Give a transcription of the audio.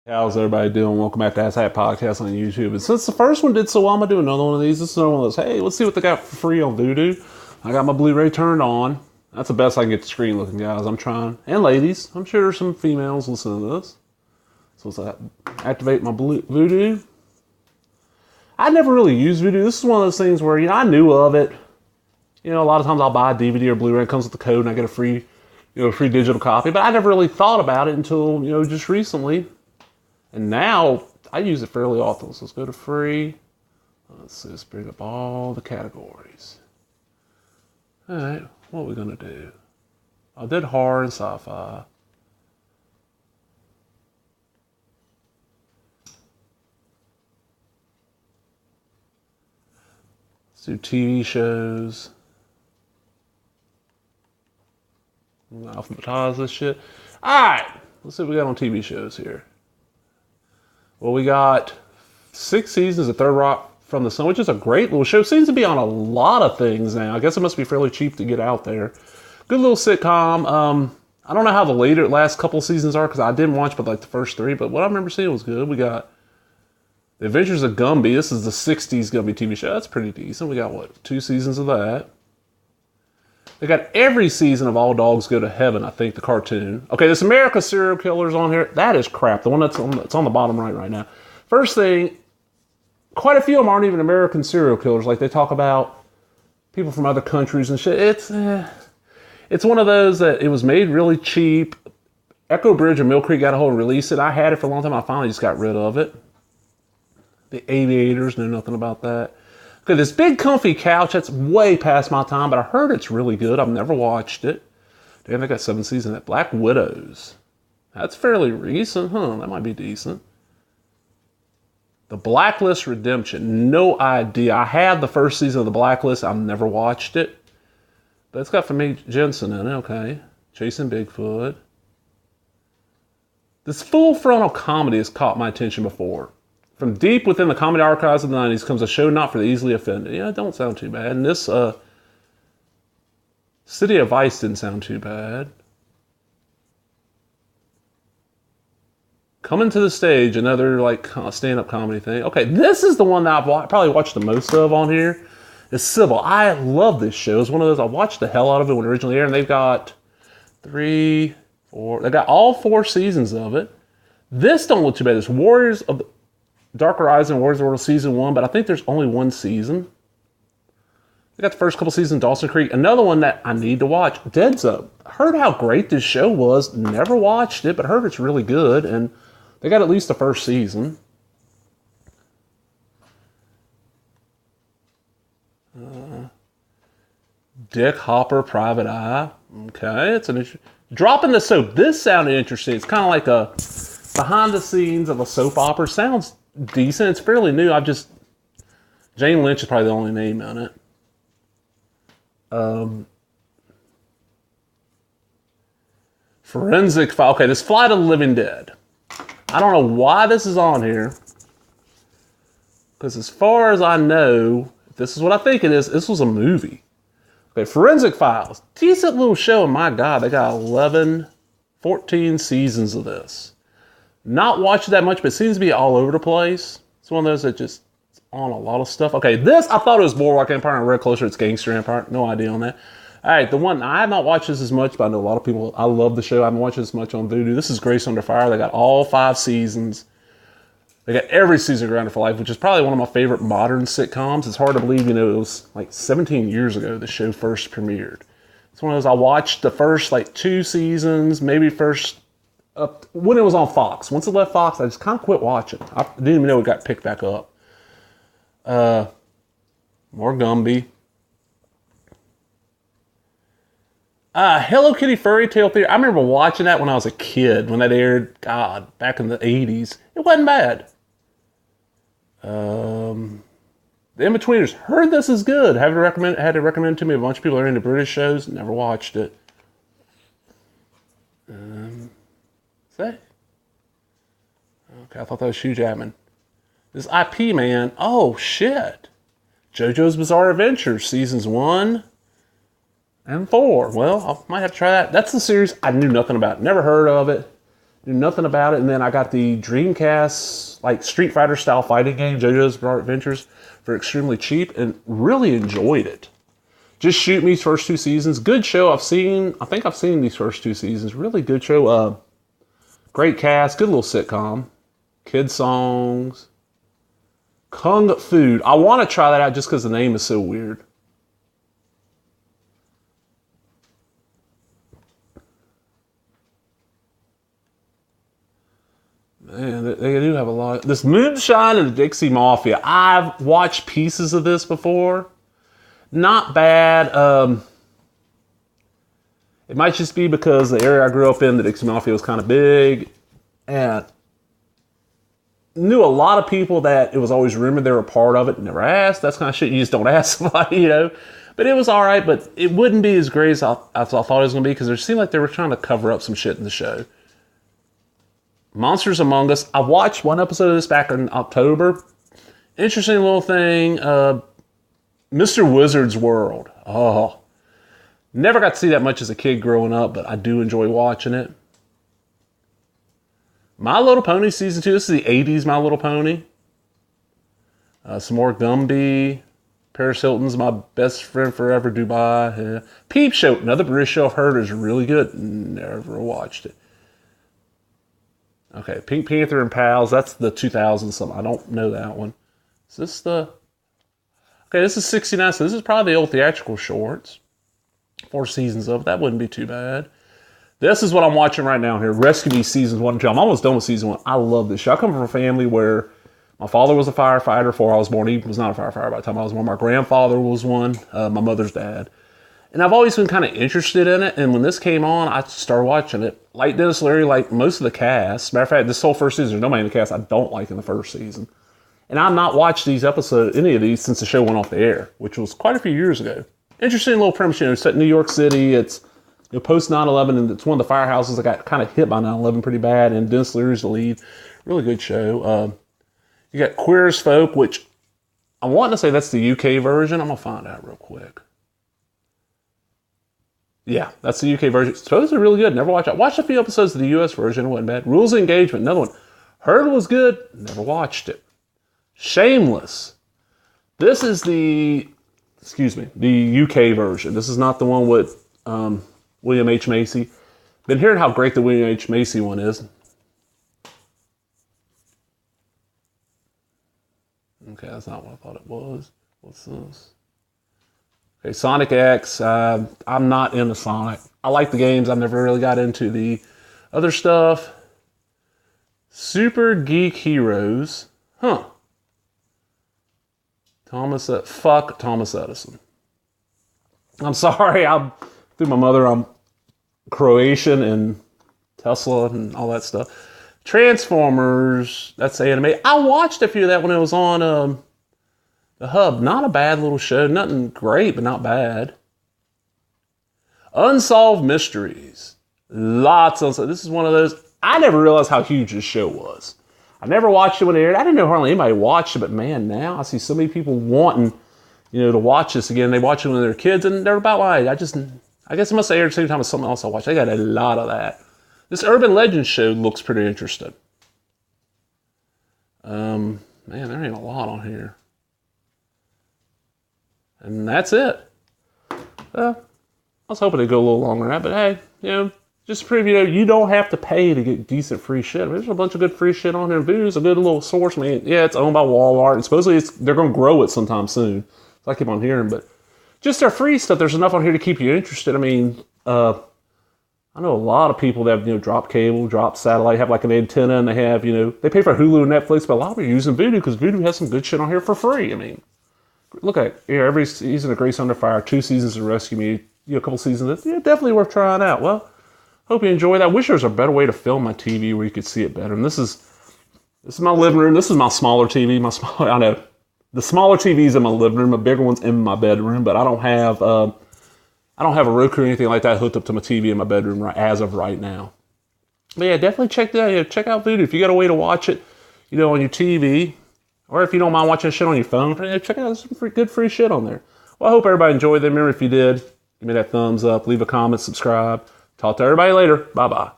How's everybody doing? Welcome back to Ass Hat Podcast on YouTube. And since the first one did so well, I'm going to do another one of these. This is another one of those, hey, let's see what they got for free on VUDU. I got my Blu-ray turned on. That's the best I can get the screen looking, guys. I'm trying. And ladies. I'm sure there's some females listening to this. So let's activate my VUDU. I never really used VUDU. This is one of those things where, I knew of it. A lot of times I'll buy a DVD or Blu-ray. It comes with the code and I get a free digital copy. But I never really thought about it until, just recently. And now, I use it fairly often. So let's go to free. Let's bring up all the categories. Alright, what are we going to do? I did horror and sci-fi. Let's do TV shows. Alphabetize this shit. Alright, let's see what we got on TV shows here. Well, we got 6 seasons of Third Rock from the Sun, which is a great little show. Seems to be on a lot of things now. I guess it must be fairly cheap to get out there. Good little sitcom. I don't know how the last couple seasons are because I didn't watch but like the first 3. But what I remember seeing was good. We got The Adventures of Gumby. This is the 60s Gumby TV show. That's pretty decent. We got, what, 2 seasons of that. They got every season of All Dogs Go to Heaven, I think, the cartoon. Okay, this America Serial Killers on here. That is crap. The one that's on the bottom right now. First thing, quite a few of them aren't even American serial killers. Like, they talk about people from other countries and shit. It's one of those that it was made really cheap. Echo Bridge and Mill Creek got a hold and released it. I had it for a long time. I finally just got rid of it. The Aviators, knew nothing about that. Okay, this Big Comfy Couch, that's way past my time, but I heard it's really good. I've never watched it. Damn, they got 7 seasons of that. Black Widows. That's fairly recent, huh? That might be decent. The Blacklist Redemption. No idea. I had the first season of The Blacklist. I've never watched it. But it's got Famke Jensen in it, okay. Chasing Bigfoot. This full frontal comedy has caught my attention before. From deep within the comedy archives of the 90s comes a show not for the easily offended. Yeah, it don't sound too bad. And this City of Vice didn't sound too bad. Coming to the Stage, another like stand-up comedy thing. Okay, this is the one that I've probably watched the most of on here. It's Civil. I love this show. It's one of those, I watched the hell out of it when it originally aired, and they've got 3, 4, they got all 4 seasons of it. This don't look too bad. It's Warriors of the Dark Horizon, Warriors of the World Season 1, but I think there's only 1 season. They got the first couple seasons, Dawson Creek. Another one that I need to watch, Dead Zone. Heard how great this show was. Never watched it, but heard it's really good. And they got at least the first season. Dick Hopper, Private Eye. Okay, it's an interesting. Dropping the Soap. This sounded interesting. It's kind of like a behind the scenes of a soap opera. Sounds decent. It's fairly new. Jane Lynch is probably the only name on it. Forensic File. Okay, this Flight of the Living Dead. I don't know why this is on here. Because as far as I know, if this is what I think it is, this was a movie. Okay, Forensic Files. Decent little show, and my God, they got 14 seasons of this. Not watched that much, but it seems to be all over the place. It's one of those that just on a lot of stuff. Okay, this, I thought it was Boardwalk Empire, and I read closer, it's Gangster Empire. No idea on that. All right, the one, I have not watched this as much, but I know a lot of people, I love the show. I haven't watched this much on VUDU. This is Grace Under Fire. They got all 5 seasons. They got every season of Grounded for Life, which is probably one of my favorite modern sitcoms. It's hard to believe, it was like 17 years ago the show first premiered. It's one of those, I watched the first like 2 seasons, maybe first up when it was on Fox. Once it left Fox, I just kind of quit watching. I didn't even know it got picked back up. More Gumby. Hello Kitty Fairy Tale Theater. I remember watching that when I was a kid, when that aired, God, back in the 80s. It wasn't bad. The In-Betweeners. Heard this is good. Had to recommend it to me. A bunch of people are into British shows. Never watched it. Okay, I thought that was Hugh Jackman. This IP Man. Oh, shit. JoJo's Bizarre Adventure, Seasons 1 and 4. Well, I might have to try that. That's the series I knew nothing about. Never heard of it. Knew nothing about it. And then I got the Dreamcast, like Street Fighter style fighting game, JoJo's Bizarre Adventures, for extremely cheap and really enjoyed it. Just Shoot Me's first 2 seasons. Good show. I think I've seen these first 2 seasons. Really good show. Great cast. Good little sitcom. Kid songs. Kung Fu. I want to try that out just because the name is so weird. Man, they do have a lot. This Moonshine and the Dixie Mafia. I've watched pieces of this before. Not bad. It might just be because the area I grew up in, the Dixie Mafia, was kind of big. And knew a lot of people that it was always rumored they were a part of it. Never asked. That's kind of shit you just don't ask somebody, you know. But it was all right, but it wouldn't be as great as I thought it was going to be because it seemed like they were trying to cover up some shit in the show. Monsters Among Us. I watched one episode of this back in October. Interesting little thing. Mr. Wizard's World. Oh. Never got to see that much as a kid growing up, but I do enjoy watching it. My Little Pony Season 2. This is the 80s My Little Pony. Some more Gumby. Paris Hilton's My Best Friend Forever, Dubai. Yeah. Peep Show. Another British show I've heard is really good. Never watched it. Okay, Pink Panther and Pals. That's the 2000 something. I don't know that one. Is this the... Okay, this is 69, so this is probably the old theatrical shorts. 4 seasons of it. That wouldn't be too bad. This is what I'm watching right now here. Rescue Me Seasons 1 and 2. I'm almost done with Season 1. I love this show. I come from a family where my father was a firefighter before I was born. He was not a firefighter by the time I was born. My grandfather was one. My mother's dad. And I've always been kind of interested in it. And when this came on, I started watching it. Like Dennis Leary, like most of the cast. Matter of fact, this whole first season, there's nobody in the cast I don't like in the first season. And I've not watched these episodes, any of these, since the show went off the air, which was quite a few years ago. Interesting little premise, it's set in New York City. It's post 9/11, and it's one of the firehouses that got kind of hit by 9/11 pretty bad. And Dennis Leary's the lead. Really good show. You got Queer as Folk, which I want to say that's the UK version. I'm going to find out real quick. Yeah, that's the UK version. Those are really good. Never watched it. I watched a few episodes of the US version. It wasn't bad. Rules of Engagement, another one. Heard it was good. Never watched it. Shameless. This is the UK version. This is not the one with William H. Macy. Been hearing how great the William H. Macy one is. Okay, that's not what I thought it was. What's this? Okay, Sonic X. I'm not into Sonic. I like the games. I've never really got into the other stuff. Super Geek Heroes. Huh. Fuck Thomas Edison. I'm sorry. Through my mother, I'm Croatian and Tesla and all that stuff. Transformers. That's anime. I watched a few of that when it was on the Hub. Not a bad little show. Nothing great, but not bad. Unsolved Mysteries. Lots of... This is one of those... I never realized how huge this show was. I never watched it when it aired. I didn't know hardly anybody watched it, but man, now I see so many people wanting, to watch this again. They watch it when they're kids, and they're about my age. I guess it must have aired at the same time as something else I watched. I got a lot of that. This Urban Legends show looks pretty interesting. Man, there ain't a lot on here. And that's it. I was hoping it'd go a little longer than that, but hey, just to prove, you don't have to pay to get decent free shit. I mean, there's a bunch of good free shit on there. VUDU's a good little source. I mean, yeah, it's owned by Walmart, and supposedly they're going to grow it sometime soon. So I keep on hearing, but just their free stuff, there's enough on here to keep you interested. I mean, I know a lot of people that have, drop cable, drop satellite, have like an antenna, and they have, they pay for Hulu and Netflix, but a lot of them are using VUDU because VUDU has some good shit on here for free. I mean, look at it. Yeah, every season of Grace Under Fire, 2 seasons of Rescue Me, a couple seasons. Yeah, definitely worth trying out. Well, hope you enjoy that. I wish there was a better way to film my TV where you could see it better. And this is my living room. This is my smaller TV. I know the smaller TV's in my living room. The bigger one's in my bedroom. But I don't have a Roku or anything like that hooked up to my TV in my bedroom as of right now. But yeah, definitely check that. Yeah, check out VUDU if you got a way to watch it, on your TV, or if you don't mind watching shit on your phone. Check out. There's some good free shit on there. Well, I hope everybody enjoyed them. Remember, if you did, give me that thumbs up, leave a comment, subscribe. Talk to everybody later. Bye-bye.